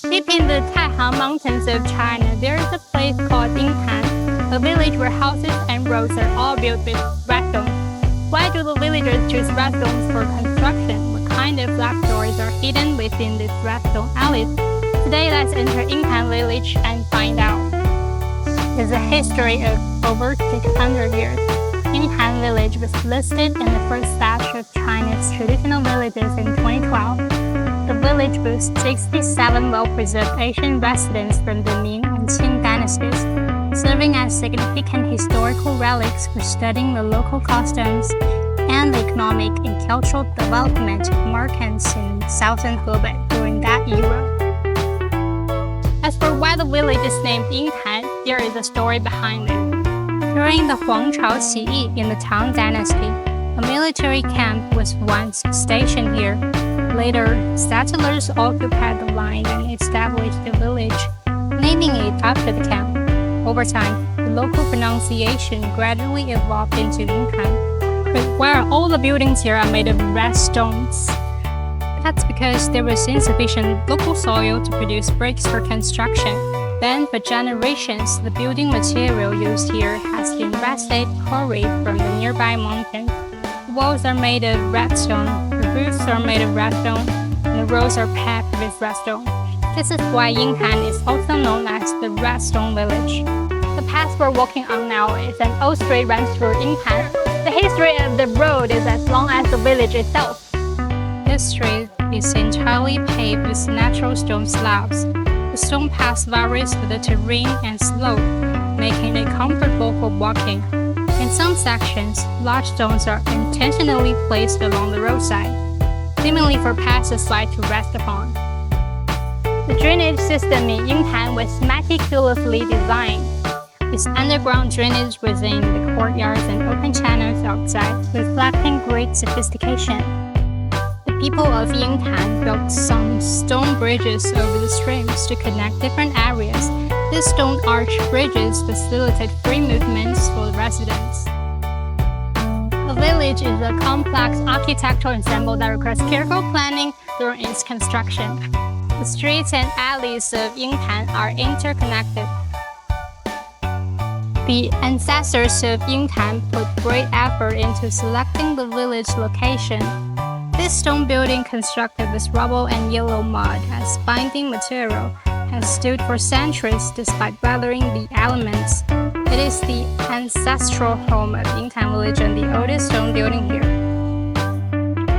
Deep in the Taihang mountains of China, there is a place called Yingtan, a village where houses and roads are all built with red stone. Why do the villagers choose red stones for construction? What kind of black doors are hidden within these red stone alleys? Today, let's enter Yingtan Village and find out. There's a history of over 600 years. Yingtan Village was listed in the first batch of China's traditional villages in 2012. The village boasts 67 well-preserved Asian residents from the Ming and Qing dynasties, serving as significant historical relics for studying the local customs and the economic and cultural development of merchants in southern Hebei during that era. As for why the village is named Yingtan, there is a story behind it. During the Huangchao Qiyi in the Tang Dynasty, a military camp was once stationed here. Later, settlers occupied the land and established the village, naming it after the camp. Over time, the local pronunciation gradually evolved into Yingtan, where all the buildings here are made of red stones. That's because there was insufficient local soil to produce bricks for construction. Then, for generations, the building material used here has been red slate quarried from the nearby mountains. The walls are made of red stone, the roofs are made of red stone, and the roads are paved with red stone. This is why Yingtan is also known as the Red Stone Village. The path we're walking on now is an old street runs through Yingtan. The history of the road is as long as the village itself. This street is entirely paved with natural stone slabs. The stone path varies with the terrain and slope, making it comfortable for walking. In some sections, large stones are intentionally placed along the roadside, seemingly for passers-by to rest upon. The drainage system in Yingtan was meticulously designed, with underground drainage within the courtyards and open channels outside, reflecting great sophistication. The people of Yingtan built some stone bridges over the streams to connect different areas. These stone arch bridges facilitate free movements for the residents. A village is a complex architectural ensemble that requires careful planning during its construction. The streets and alleys of Yingtan are interconnected. The ancestors of Yingtan put great effort into selecting the village location. This stone building, constructed with rubble and yellow mud as binding material, has stood for centuries despite weathering the elements. It is the ancestral home of Yingtan Village and the oldest stone building here.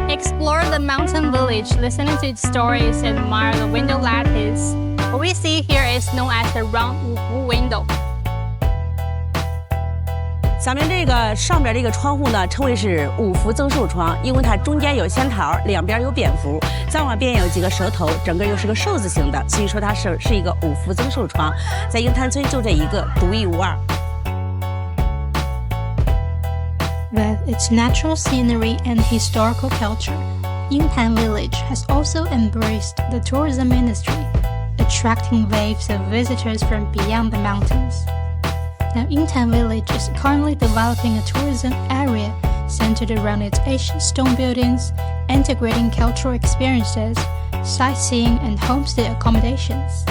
Explore the mountain village, listen to its stories, and admire the window lattice. What we see here is known as the round Wufu window. 咱们这个上边这个窗户呢，称为是五福增寿窗，因为它中间有仙桃，两边有蝙蝠，再往边有几个蛇头，整个又是个寿字形的，所以说它是一个五福增寿窗，在英滩村就这一个，独一无二。With its natural scenery and historical culture, Yingtan Village has also embraced the tourism industry, attracting waves of visitors from beyond the mountains. Now, Yingtan Village is currently developing a tourism area centered around its ancient stone buildings, integrating cultural experiences, sightseeing, and homestay accommodations.